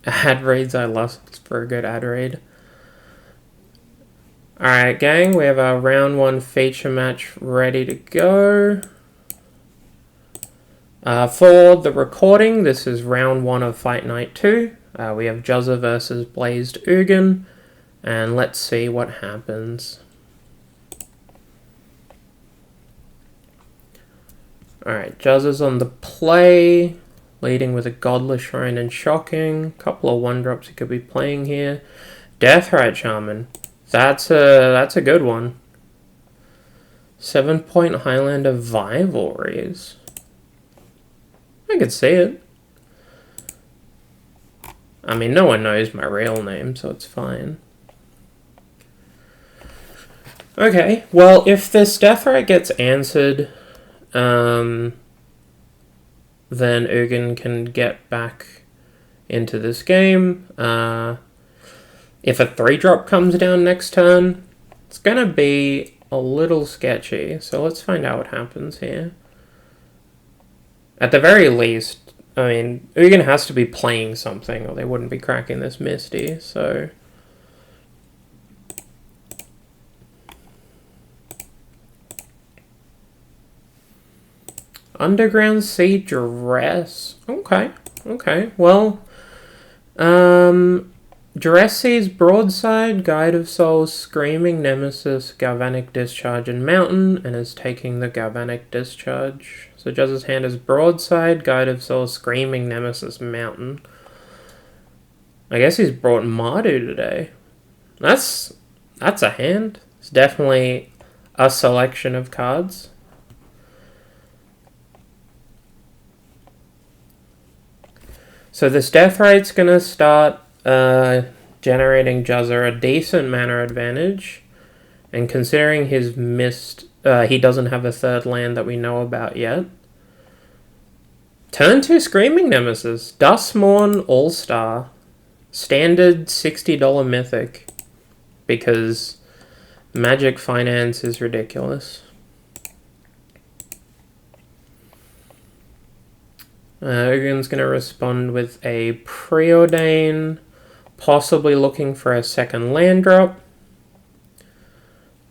Ad reads, I love for a good ad read. Alright, gang, we have our round 1 feature match ready to go. For the recording, this is round 1 of Fight Night 2. We have Juzza versus Blazed Ugin, and let's see what happens. Alright, Juzza's on the play, leading with a Godless Shrine and Shocking. Couple of 1-drops he could be playing here. Deathrite Shaman. That's a good one. 7-point Highlander Rivalries. I could see it. I mean, no one knows my real name, so it's fine. Okay, well, if this Deathrite gets answered, then Ugin can get back into this game. If a 3-drop comes down next turn, it's going to be a little sketchy. So let's find out what happens here. At the very least, I mean, Ugin has to be playing something or they wouldn't be cracking this Misty, so... Underground Sea Duress. Okay. Well, Duress sees Broadside, Guide of Souls, Screaming Nemesis, Galvanic Discharge, and Mountain, and is taking the Galvanic Discharge. So Juzza's hand is Broadside, Guide of Souls, Screaming Nemesis, Mountain. I guess he's brought Mardu today. That's a hand. It's definitely a selection of cards. So this Deathrite's going to start generating Juzza a decent mana advantage. And considering his missed... he doesn't have a 3rd land that we know about yet. Turn 2 Screaming Nemesis. Duskmourn All-Star. Standard $60 Mythic. Because Magic Finance is ridiculous. Ugin's going to respond with a Preordain, possibly looking for a 2nd land drop.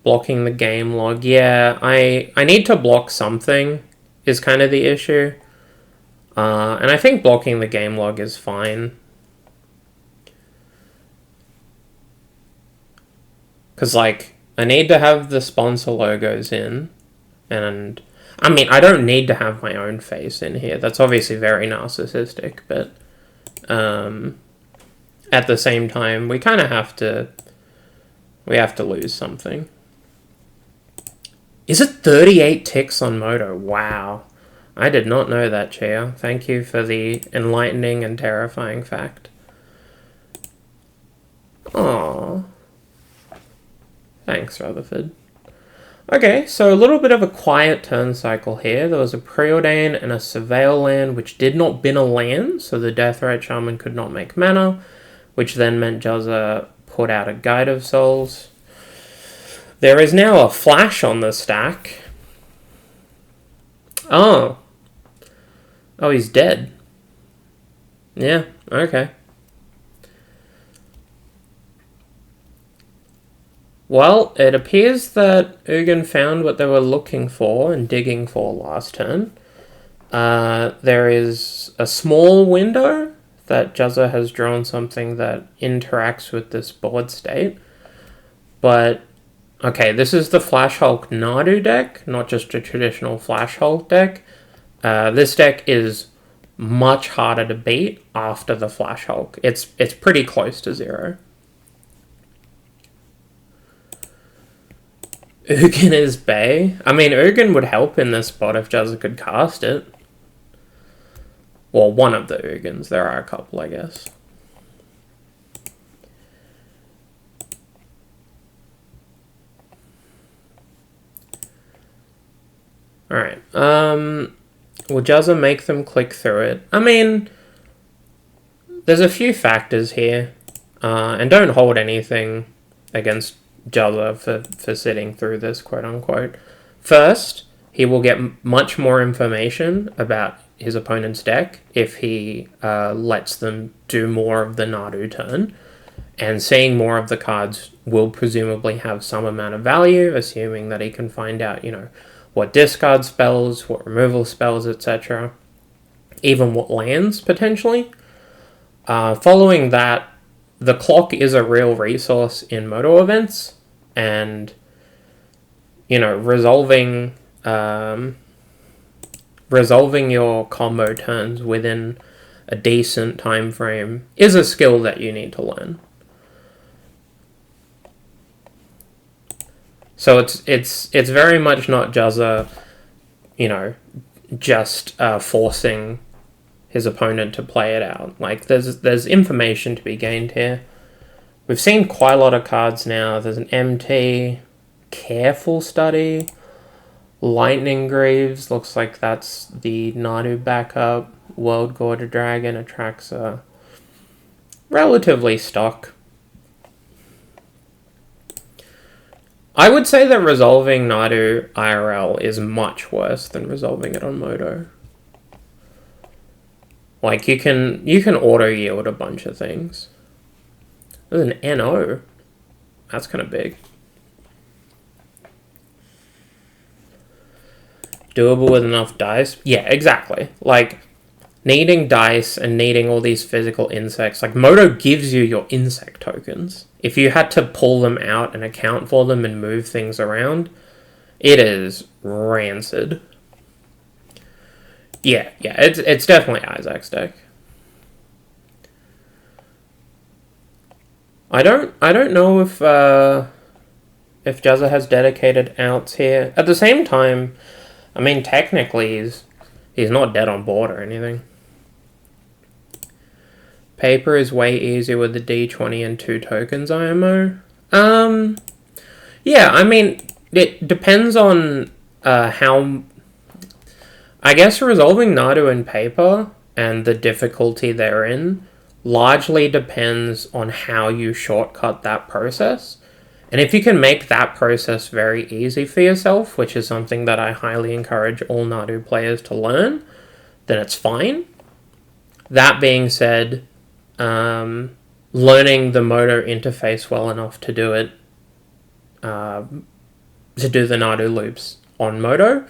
Blocking the game log. Yeah, I need to block something is kind of the issue. And I think blocking the game log is fine. Because, like, I need to have the sponsor logos in, and... I mean, I don't need to have my own face in here. That's obviously very narcissistic, but at the same time, we kind of have to... We have to lose something. Is it 38 ticks on Moto? Wow. I did not know that, Chia. Thank you for the enlightening and terrifying fact. Aww. Thanks, Rutherford. Okay, so a little bit of a quiet turn cycle here. There was a Preordain and a Surveil land, which did not bin a land, so the Deathrite Shaman could not make mana, which then meant Juzza put out a Guide of Souls. There is now a Flash on the stack. Oh. Oh, he's dead. Yeah, okay. Well, it appears that Ugin found what they were looking for and digging for last turn. There is a small window that Juzza has drawn something that interacts with this board state. But, okay, this is the Flash Hulk Nadu deck, not just a traditional Flash Hulk deck. This deck is much harder to beat after the Flash Hulk. It's pretty close to 0. Ugin is Bay. I mean, Ugin would help in this spot if Juzza could cast it. Well, one of the Ugins. There are a couple, I guess. Alright. Will Juzza make them click through it? I mean, there's a few factors here. And don't hold anything against Juzza for sitting through this, quote-unquote. First, he will get much more information about his opponent's deck if he lets them do more of the Nadu turn. And seeing more of the cards will presumably have some amount of value, assuming that he can find out, what discard spells, what removal spells, etc. Even what lands, potentially. Following that, the clock is a real resource in Moto events, and, resolving your combo turns within a decent time frame is a skill that you need to learn. So it's very much not Juzza, just forcing his opponent to play it out. Like, there's information to be gained here. We've seen quite a lot of cards now. There's an MT, Careful Study, Lightning Greaves, looks like that's the Nadu backup, World Gorder Dragon, Atraxa, relatively stock. I would say that resolving Nadu IRL is much worse than resolving it on Moto. Like, you can auto-yield a bunch of things. There's an NO. That's kind of big. Doable with enough dice? Yeah, exactly. Like, needing dice and needing all these physical insects. Like, Moto gives you your insect tokens. If you had to pull them out and account for them and move things around, it is rancid. Yeah, it's definitely Isaac's deck. I don't know if Juzza has dedicated outs here. At the same time, I mean, technically he's not dead on board or anything. Paper is way easier with the D20 and 2 tokens IMO. Yeah, I mean, it depends on how... I guess resolving Nadu in paper and the difficulty therein largely depends on how you shortcut that process. And if you can make that process very easy for yourself, which is something that I highly encourage all Nadu players to learn, then it's fine. That being said, learning the Moto interface well enough to do it, to do the Nadu loops on Moto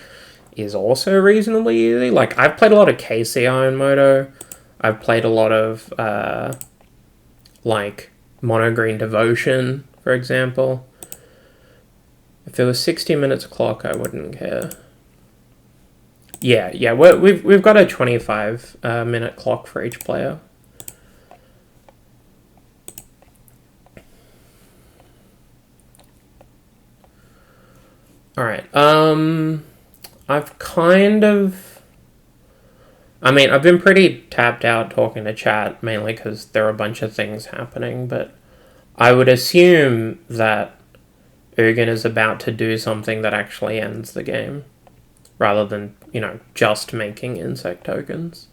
is also reasonably easy. Like, I've played a lot of KCI on Moto. I've played a lot of, like, Mono Green Devotion, for example. If it was 60 minutes clock, I wouldn't care. Yeah, we've got a 25 minute clock for each player. Alright, I've been pretty tapped out talking to chat, mainly because there are a bunch of things happening, but I would assume that Ugin is about to do something that actually ends the game, rather than, just making insect tokens.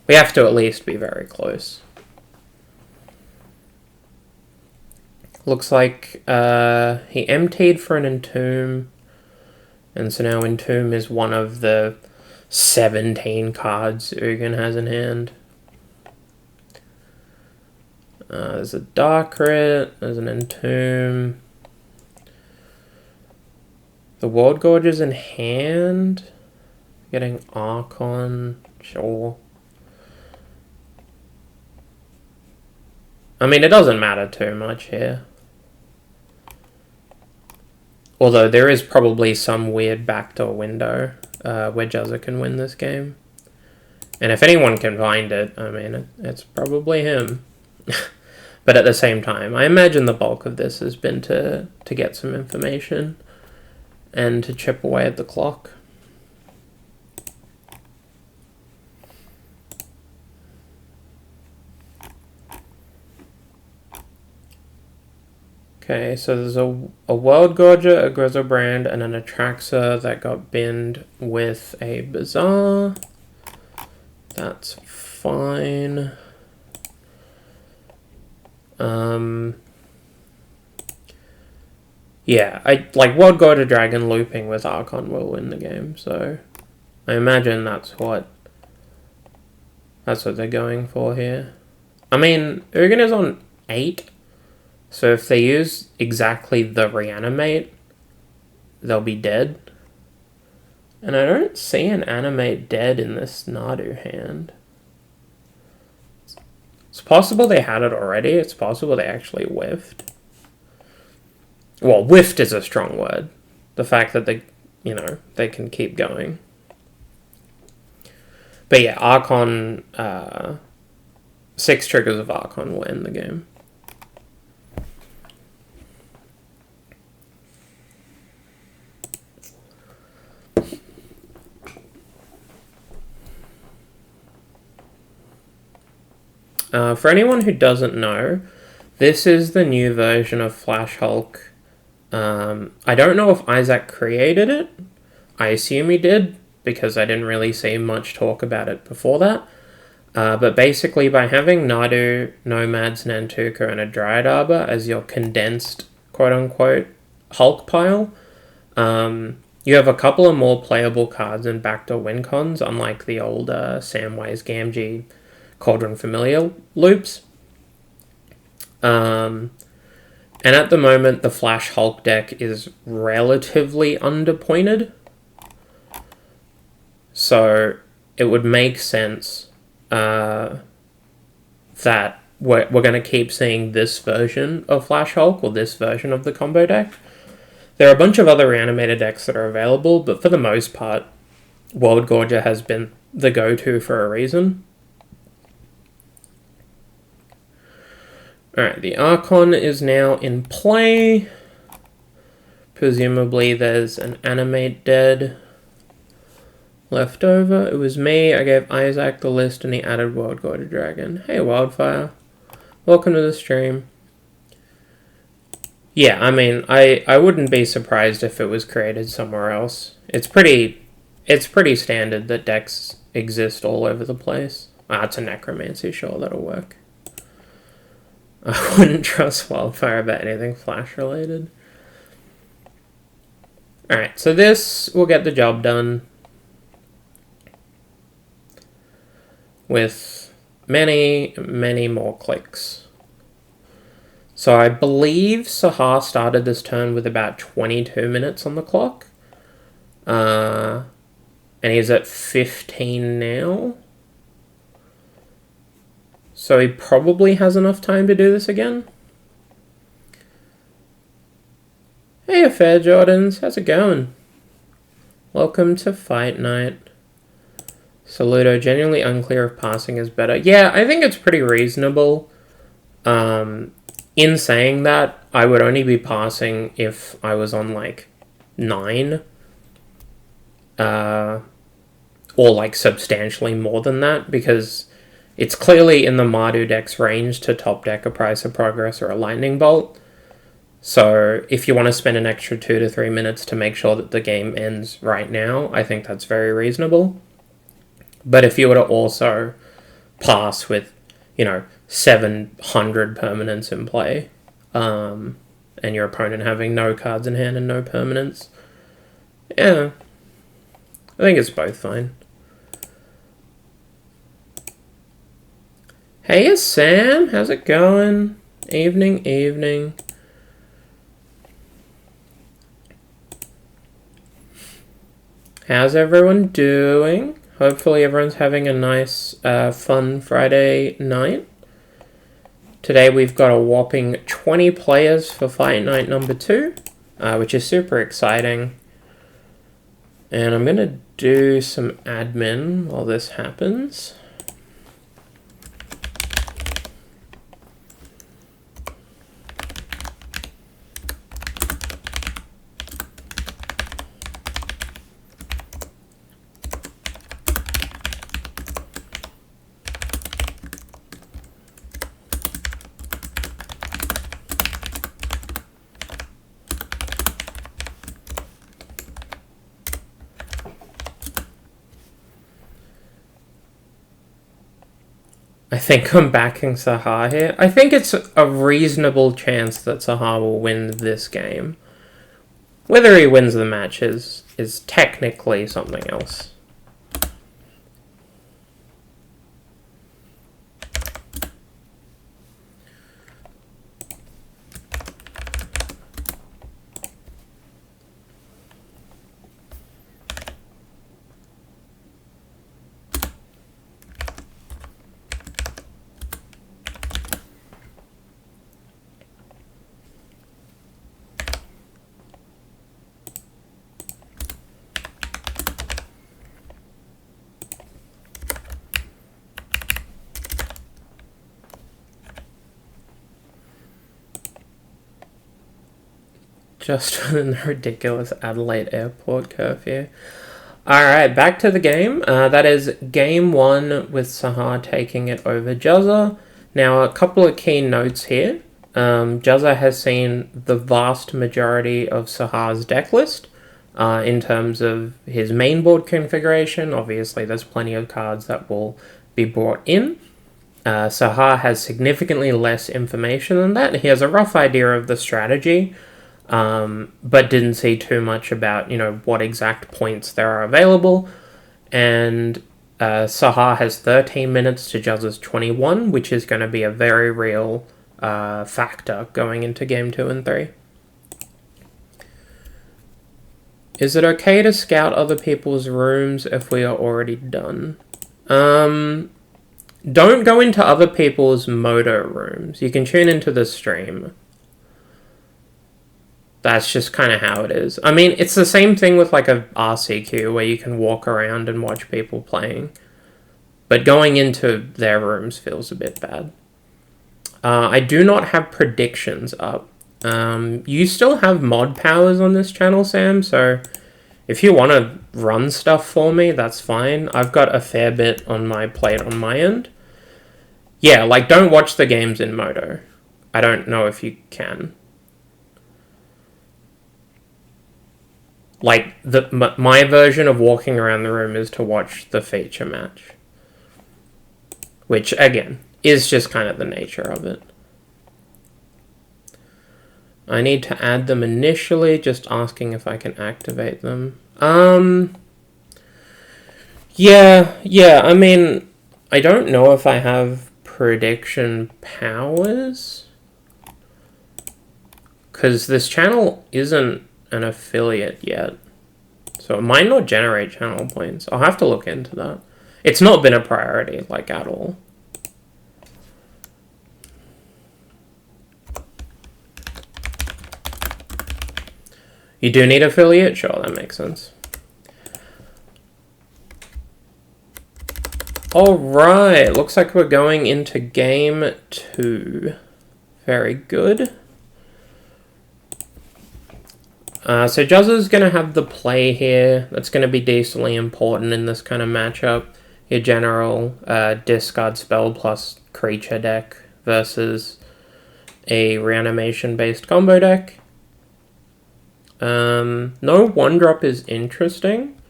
We have to at least be very close. Looks like he emptied for an Entomb, and so now Entomb is one of the 17 cards Ugin has in hand. There's a Darkrit, there's an Entomb. The World Gorge is in hand. Getting Archon, sure. I mean, it doesn't matter too much here. Although there is probably some weird backdoor window where Juzza can win this game. And if anyone can find it, I mean, it's probably him. But at the same time, I imagine the bulk of this has been to get some information and to chip away at the clock. Okay, so there's a World Gorger, a Grizzlebrand, and an Atraxa that got binned with a Bazaar. That's fine. Yeah, World Gorda Dragon looping with Archon will win the game, so I imagine that's what they're going for here. I mean, Ugin is on 8, so if they use exactly the reanimate, they'll be dead. And I don't see an animate dead in this Nadu hand. It's possible they had it already. It's possible they actually whiffed. Well, whiffed is a strong word. The fact that they can keep going. But yeah, Archon, 6 triggers of Archon will end the game. For anyone who doesn't know, this is the new version of Flash Hulk. I don't know if Isaac created it. I assume he did, because I didn't really see much talk about it before that. But basically, by having Nadu, Nomads, Nantuka, and a Dryad Arbor as your condensed, quote-unquote, Hulk pile, you have a couple of more playable cards in backdoor win cons, unlike the old Samwise Gamgee Cauldron Familiar loops. And at the moment, the Flash Hulk deck is relatively underpointed. So it would make sense that we're going to keep seeing this version of Flash Hulk, or this version of the combo deck. There are a bunch of other reanimated decks that are available, but for the most part, World Gorger has been the go-to for a reason. Alright, the Archon is now in play. Presumably there's an animate dead left over. It was me. I gave Isaac the list and he added World Gorger Dragon. Hey, Wildfire. Welcome to the stream. Yeah, I mean, I wouldn't be surprised if it was created somewhere else. It's pretty standard that decks exist all over the place. It's a Necromancy, sure, that'll work. I wouldn't trust Wildfire about anything Flash related. Alright, so this will get the job done with many, many more clicks. So I believe Saher started this turn with about 22 minutes on the clock. And he's at 15 now. So he probably has enough time to do this again. Hey, Affair Jordans, how's it going? Welcome to Fight Night. Saludo, genuinely unclear if passing is better. Yeah, I think it's pretty reasonable. In saying that, I would only be passing if I was on, 9. Or, substantially more than that, because it's clearly in the Mardu deck's range to top deck a Price of Progress or a Lightning Bolt. So if you want to spend an extra 2 to 3 minutes to make sure that the game ends right now, I think that's very reasonable. But if you were to also pass with, 700 permanents in play, and your opponent having no cards in hand and no permanents, yeah, I think it's both fine. Hey, Sam, how's it going? Evening. How's everyone doing? Hopefully everyone's having a nice, fun Friday night. Today we've got a whopping 20 players for Fight Night number 2, which is super exciting. And I'm going to do some admin while this happens. I think I'm backing Saher here. I think it's a reasonable chance that Saher will win this game. Whether he wins the match is technically something else. Just within the ridiculous Adelaide airport curfew. Alright, back to the game. That is game 1 with Saher taking it over Juzza. Now, a couple of key notes here. Juzza has seen the vast majority of Sahar's deck list in terms of his main board configuration. Obviously, there's plenty of cards that will be brought in. Saher has significantly less information than that. He has a rough idea of the strategy, but didn't see too much about, what exact points there are available. And Saher has 13 minutes to Juzza's 21, which is going to be a very real factor going into game 2 and 3. Is it okay to scout other people's rooms if we are already done? Don't go into other people's motor rooms. You can tune into the stream. That's just kind of how it is. I mean, it's the same thing with like a RCQ where you can walk around and watch people playing. But going into their rooms feels a bit bad. I do not have predictions up. You still have mod powers on this channel, Sam, so if you want to run stuff for me, that's fine. I've got a fair bit on my plate on my end. Yeah, like, don't watch the games in Moto. I don't know if you can. Like, my version of walking around the room is to watch the feature match. Which, again, is just kind of the nature of it. I need to add them initially, just asking if I can activate them. Yeah, I mean, I don't know if I have prediction powers. Because this channel isn't an affiliate yet. So it might not generate channel points. I'll have to look into that. It's not been a priority, like, at all. You do need affiliate? Sure, that makes sense. Alright, looks like we're going into game 2. Very good. So Juzza's going to have the play here. That's going to be decently important in this kind of matchup. Your general discard spell plus creature deck versus a reanimation-based combo deck. No 1-drop is interesting.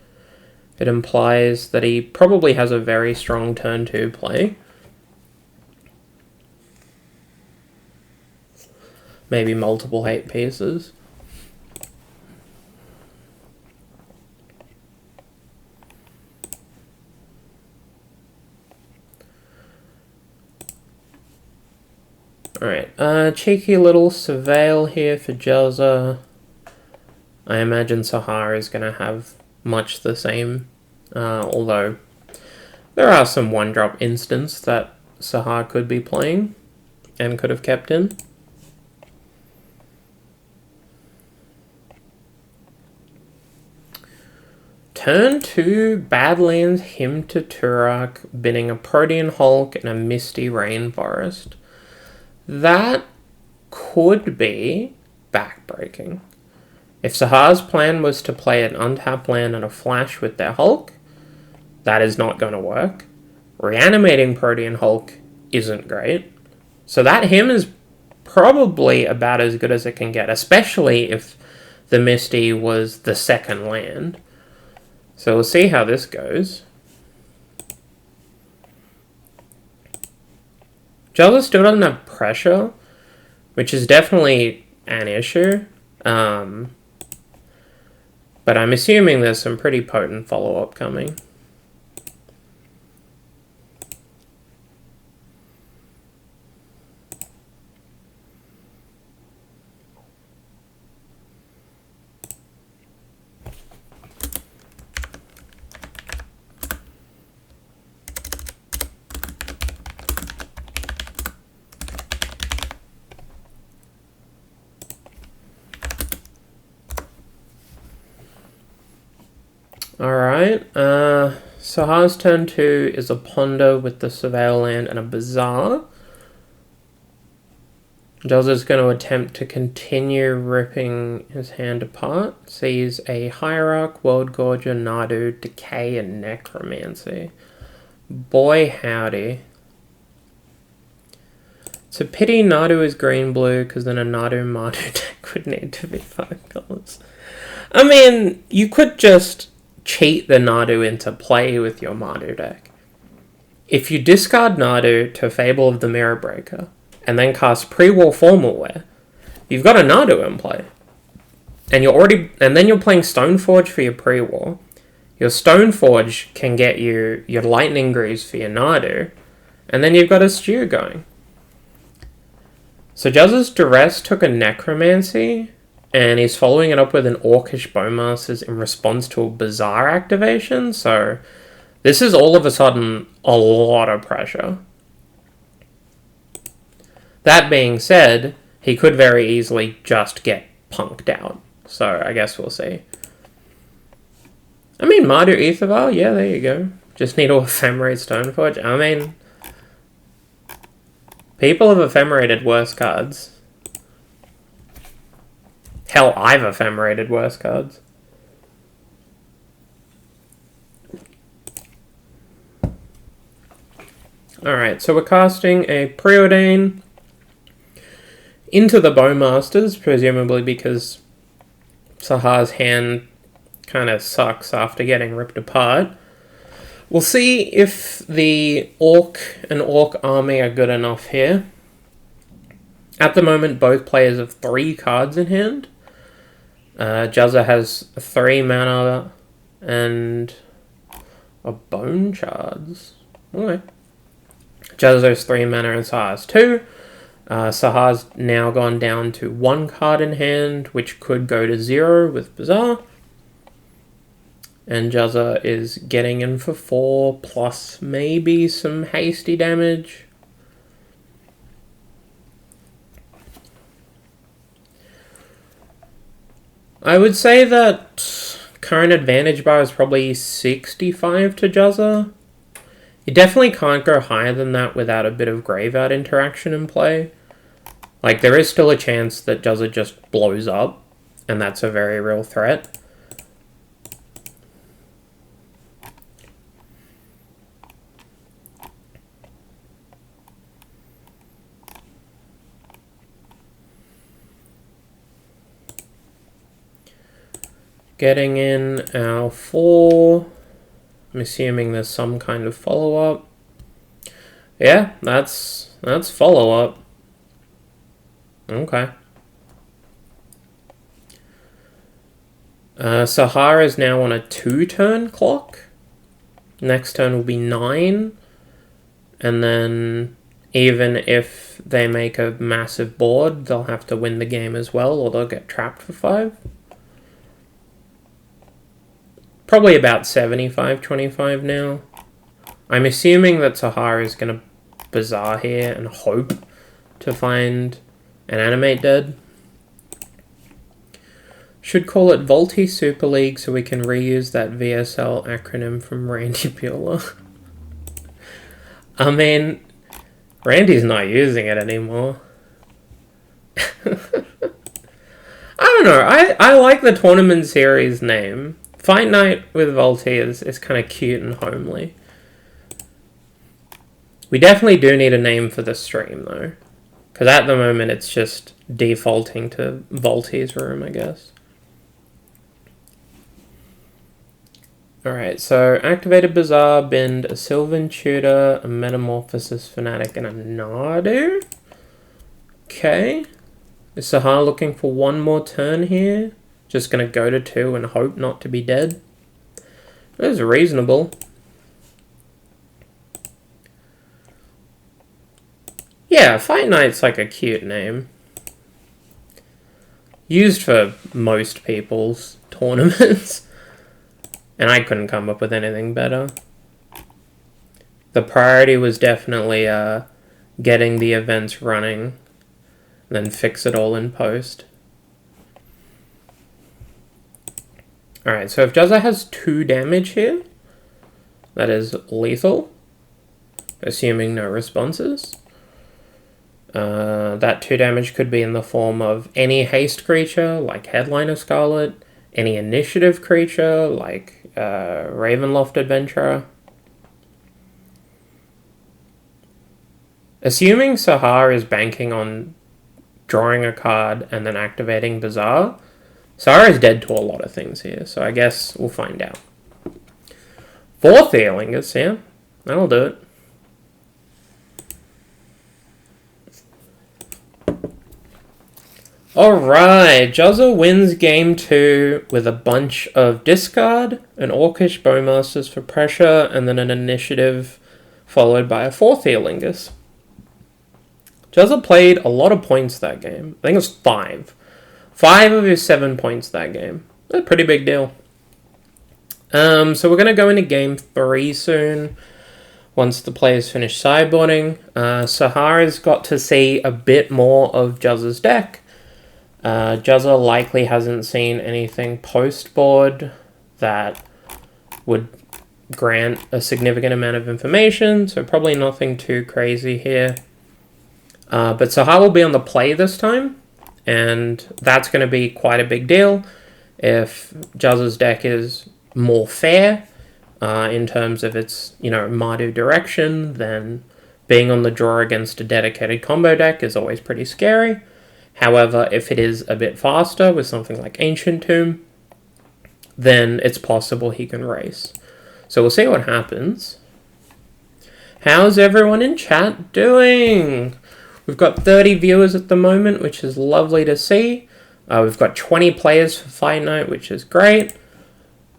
It implies that he probably has a very strong turn 2 play. Maybe multiple 8 pieces. Alright, cheeky little surveil here for Juzza. I imagine Saher is going to have much the same, although there are some 1-drop instants that Saher could be playing and could have kept in. Turn 2, Badlands, him to Turak, binning a Protean Hulk and a Misty Rainforest. That could be backbreaking. If Sahar's plan was to play an untapped land and a flash with their Hulk, that is not going to work. Reanimating Protean Hulk isn't great. So that him is probably about as good as it can get, especially if the Misty was the second land. So we'll see how this goes. Juzza still doesn't have pressure, which is definitely an issue. But I'm assuming there's some pretty potent follow-up coming. Alright, Sahar's turn 2 is a Ponder with the Surveil Land and a Bazaar. Jazza's going to attempt to continue ripping his hand apart. Sees a Hierarch, World Gorger, Nadu, Decay, and Necromancy. Boy howdy. It's a pity Nadu is green-blue, because then a Nadu-Mardu deck would need to be 5 colors. I mean, you could just cheat the Nadu into play with your Mardu deck. If you discard Nadu to Fable of the Mirror Breaker, and then cast Pre-War Formalware, you've got a Nadu in play. And then you're playing Stoneforge for your Pre-War. Your Stoneforge can get you your Lightning Greaves for your Nadu, and then you've got a stew going. So Jazza's Duress took a Necromancy, and he's following it up with an Orcish Bowmasters in response to a Bazaar activation, so this is all of a sudden a lot of pressure. That being said, he could very easily just get punked out, so I guess we'll see. I mean, Mardu Aetherval, yeah, there you go. Just need to Ephemerate Stoneforge. I mean, people have ephemerated worse cards. Hell, I've ephemerated worse cards. Alright, so we're casting a Preordain into the Bowmasters, presumably because Sahar's hand kind of sucks after getting ripped apart. We'll see if the Orc and Orc army are good enough here. At the moment, both players have 3 cards in hand. Jazza has 3 mana and a Bone Shards. Okay. Jazza has 3 mana and Saher has 2. Sahar's now gone down to 1 card in hand, which could go to 0 with Bazaar. And Jazza is getting in for 4, plus maybe some hasty damage. I would say that current advantage bar is probably 65 to Jazza. You definitely can't go higher than that without a bit of graveyard interaction in play. Like, there is still a chance that Jazza just blows up, and that's a very real threat. Getting in our 4. I'm assuming there's some kind of follow-up. Yeah, that's follow-up. Okay. Saher is now on a 2-turn clock. Next turn will be 9. And then even if they make a massive board, they'll have to win the game as well, or they'll get trapped for 5. Probably about 75-25 now. I'm assuming that Saher is going to Bazaar here and hope to find an Animate Dead. Should call it Volti Super League so we can reuse that VSL acronym from Randy Bueller. I mean, Randy's not using it anymore. I don't know. I like the tournament series name. Fight Night with Volti is kind of cute and homely. We definitely do need a name for the stream, though. Because at the moment, it's just defaulting to Volti's room, I guess. Alright, so activated Bazaar, binned a Sylvan Tutor, a Metamorphosis Fanatic, and a Nadu. Okay. Is Saher looking for one more turn here? Just going to go to 2 and hope not to be dead. It was reasonable. Yeah, Fight Night's like a cute name. Used for most people's tournaments. And I couldn't come up with anything better. The priority was definitely getting the events running, then fix it all in post. Alright, so if Juzza has 2 damage here, that is lethal, assuming no responses. That 2 damage could be in the form of any haste creature, like Headliner Scarlet, any initiative creature, like Ravenloft Adventurer. Assuming Saher is banking on drawing a card and then activating Bazaar, Saher is dead to a lot of things here, so I guess we'll find out. 4 Theolingus, yeah, that'll do it. Alright, Juzza wins game 2 with a bunch of discard, an Orcish Bowmasters for pressure, and then an initiative followed by a 4 Theolingus. Juzza played a lot of points that game. I think it was 5. 5 of his 7 points that game. That's a pretty big deal. So we're going to go into game 3 soon, once the players finish sideboarding. Sahar's got to see a bit more of Juzza's deck. Juzza likely hasn't seen anything post-board that would grant a significant amount of information, so probably nothing too crazy here. But Saher will be on the play this time, and that's going to be quite a big deal if Juzza's deck is more fair in terms of its, Mardu direction. Then being on the draw against a dedicated combo deck is always pretty scary. However, if it is a bit faster with something like Ancient Tomb, then it's possible he can race. So we'll see what happens. How's everyone in chat doing? We've got 30 viewers at the moment, which is lovely to see. We've got 20 players for Fight Night, which is great.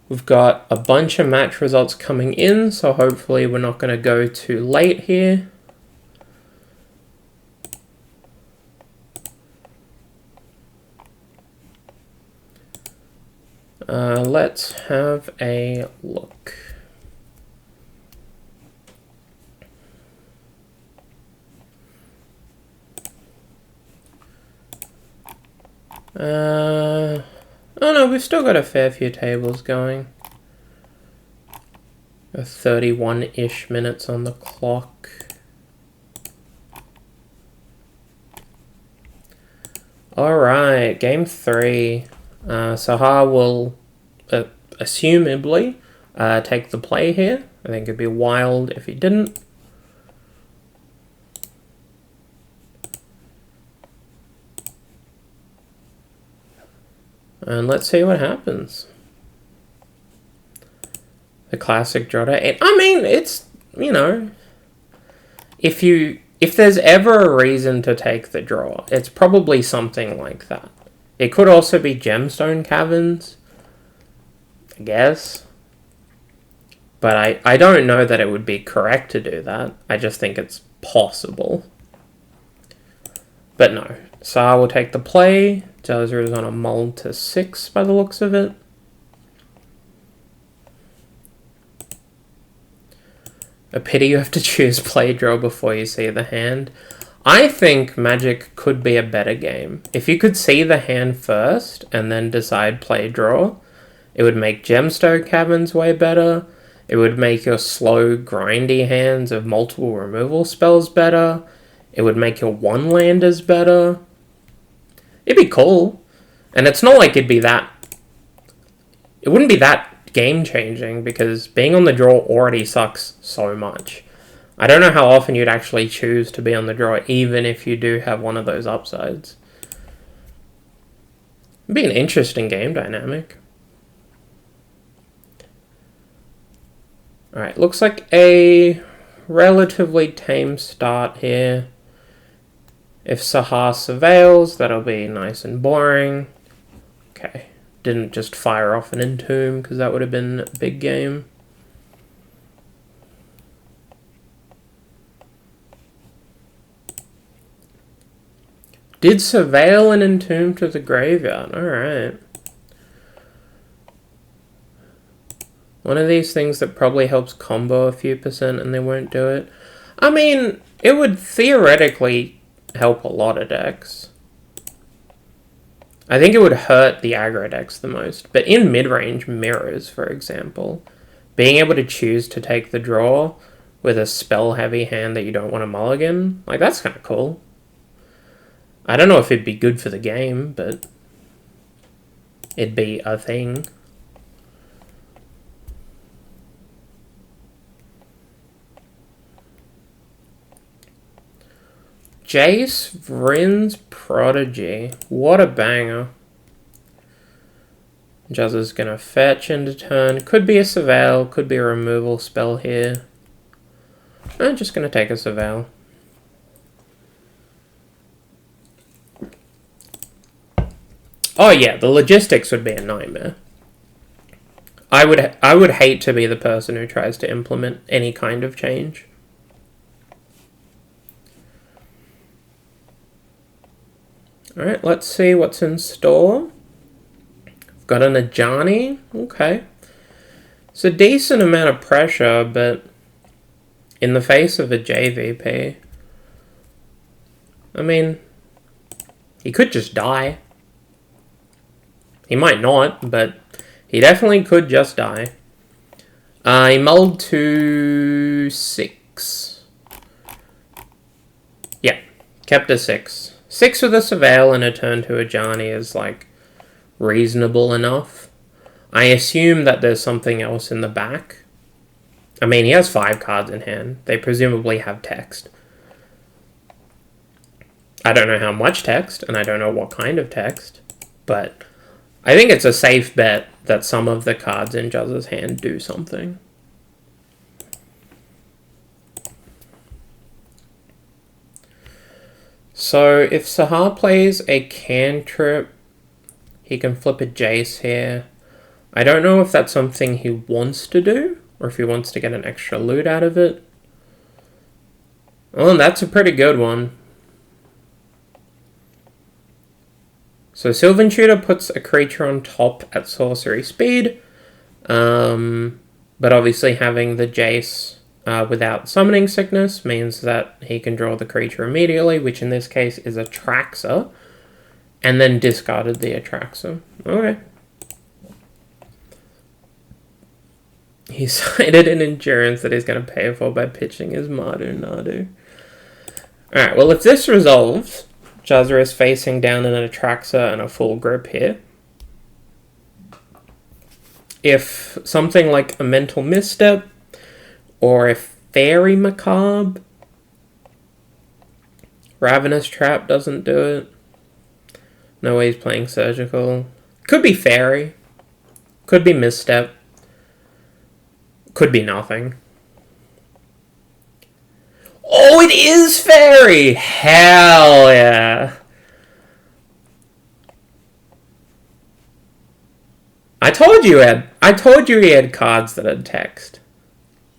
We've got a bunch of match results coming in, so hopefully we're not going to go too late here. Let's have a look. Oh no, we've still got a fair few tables going. 31-ish minutes on the clock. Alright, game 3. Saher will assumably take the play here. I think it'd be wild if he didn't. And let's see what happens. The classic draw to 8. I mean, it's, if there's ever a reason to take the draw, it's probably something like that. It could also be Gemstone Caverns, I guess. But I don't know that it would be correct to do that. I just think it's possible. But no. Saher will take the play. Juzza is on a mull to 6 by the looks of it. A pity you have to choose play draw before you see the hand. I think Magic could be a better game. If you could see the hand first and then decide play draw, it would make Gemstone Caverns way better. It would make your slow, grindy hands of multiple removal spells better. It would make your one-landers better. It'd be cool. And it's not like it wouldn't be that game-changing, because being on the draw already sucks so much. I don't know how often you'd actually choose to be on the draw, even if you do have one of those upsides. It'd be an interesting game dynamic. Alright, looks like a relatively tame start here. If Saher surveils, that'll be nice and boring. Okay, didn't just fire off an Entomb, because that would have been a big game. Did Surveil an Entomb to the graveyard. Alright. One of these things that probably helps combo a few percent and they won't do it. I mean, it would theoretically help a lot of decks. I think it would hurt the aggro decks the most. But in mid-range mirrors, for example, being able to choose to take the draw with a spell-heavy hand that you don't want to mulligan, like, that's kind of cool. I don't know if it'd be good for the game, but it'd be a thing. Jace, Vryn's Prodigy. What a banger. Juzza's gonna fetch into turn. Could be a Surveil, could be a removal spell here. I'm just gonna take a Surveil. Oh yeah, the logistics would be a nightmare. I would hate to be the person who tries to implement any kind of change. Alright, let's see what's in store. I've got an Ajani. Okay. It's a decent amount of pressure, but in the face of a JVP, I mean, he could just die. He might not, but he definitely could just die. He mulled to 6. Yeah, kept a 6. 6 with a Surveil and a turn to Ajani is, like, reasonable enough. I assume that there's something else in the back. I mean, he has 5 cards in hand. They presumably have text. I don't know how much text, and I don't know what kind of text, but I think it's a safe bet that some of the cards in Juzza's hand do something. So if Saher plays a cantrip, he can flip a Jace here. I don't know if that's something he wants to do, or if he wants to get an extra loot out of it. Oh, that's a pretty good one. So Sylvan Tutor puts a creature on top at sorcery speed, but obviously having the Jace without summoning sickness means that he can draw the creature immediately, which in this case is a Traxor, and then discarded the Atraxa. Okay. He cited an endurance that he's going to pay for by pitching his Mardu Nadu. Alright, well if this resolves, Juzza is facing down an Atraxa and a full grip here. If something like a Mental Misstep, or if Fairy Macabre, Ravenous Trap doesn't do it. No way he's playing Surgical. Could be Fairy. Could be Misstep. Could be nothing. Oh, it is Fairy! Hell yeah! I told you he had cards that had text.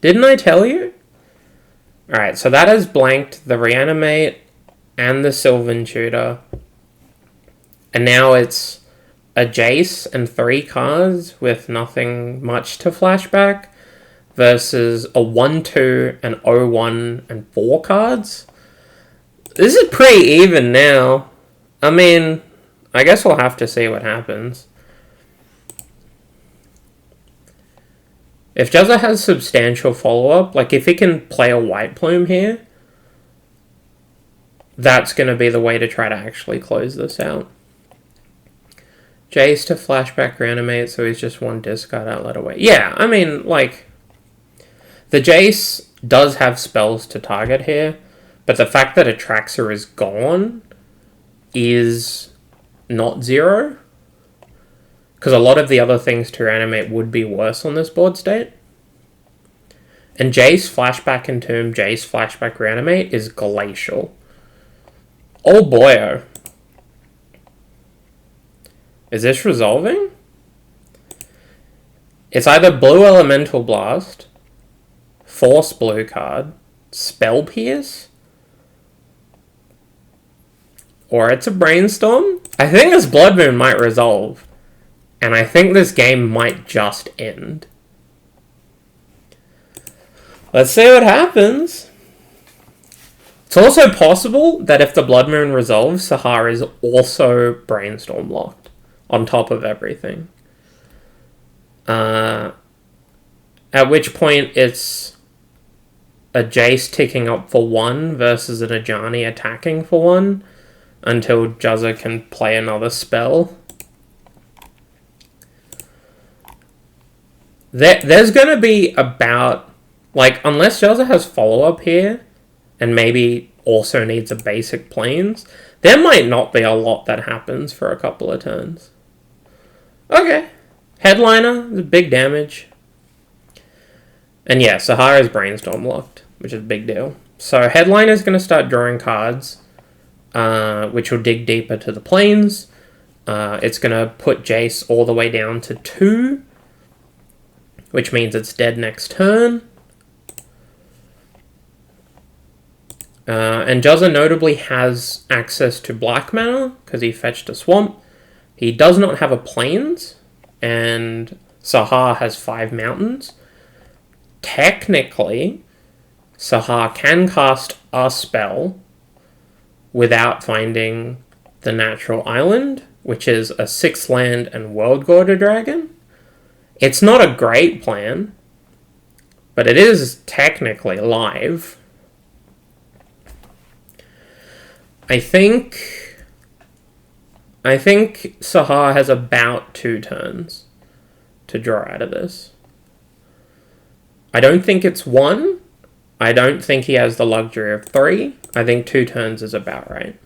Didn't I tell you? Alright, so that has blanked the Reanimate and the Sylvan Tutor. And now it's a Jace and 3 cards with nothing much to flashback versus a 1-2 and 0-1 and 4 cards. This is pretty even now. I mean, I guess we'll have to see what happens. If Juzza has substantial follow-up, like if he can play a White Plume here, that's going to be the way to try to actually close this out. Jace to flashback reanimate, so he's just 1 discard outlet away. Yeah, I mean, like, the Jace does have spells to target here, but the fact that Atraxa is gone is not 0. Because a lot of the other things to reanimate would be worse on this board state. And Jace, Flashback Entomb, Jace, Flashback Reanimate is glacial. Oh boyo. Is this resolving? It's either Blue Elemental Blast, Force Blue card, Spell Pierce, or it's a Brainstorm. I think this Blood Moon might resolve, and I think this game might just end. Let's see what happens. It's also possible that if the Blood Moon resolves, Saher is also Brainstorm locked on top of everything. At which point it's a Jace ticking up for 1 versus an Ajani attacking for 1 until Juzza can play another spell. There's going to be about, like, unless Juzza has follow-up here, and maybe also needs a basic planes, there might not be a lot that happens for a couple of turns. Okay. Headliner, the big damage. And yeah, Saher is Brainstorm locked, which is a big deal. So Headliner is going to start drawing cards, which will dig deeper to the planes. It's going to put Jace all the way down to 2, which means it's dead next turn. And Juzza notably has access to black mana, because he fetched a swamp. He does not have a plains, and Saher has 5 mountains. Technically, Saher can cast a spell without finding the natural island, which is a 6 land and World Gorder Dragon. It's not a great plan, but it is technically live. I think Saher has about 2 turns to draw out of this. I don't think it's 1. I don't think he has the luxury of 3. I think 2 turns is about right.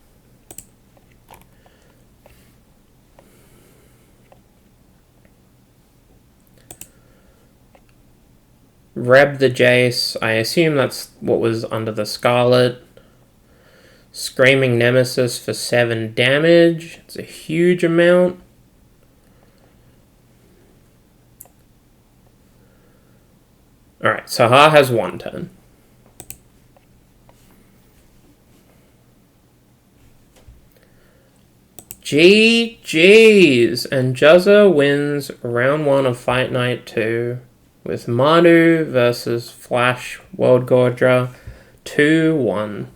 Reb the Jace. I assume that's what was under the Scarlet. Screaming Nemesis for 7 damage. It's a huge amount. Alright, Saher has 1 turn. GG's! And Juzza wins round 1 of Fight Night 2 with Mardu versus Flash World Gorger 2-1.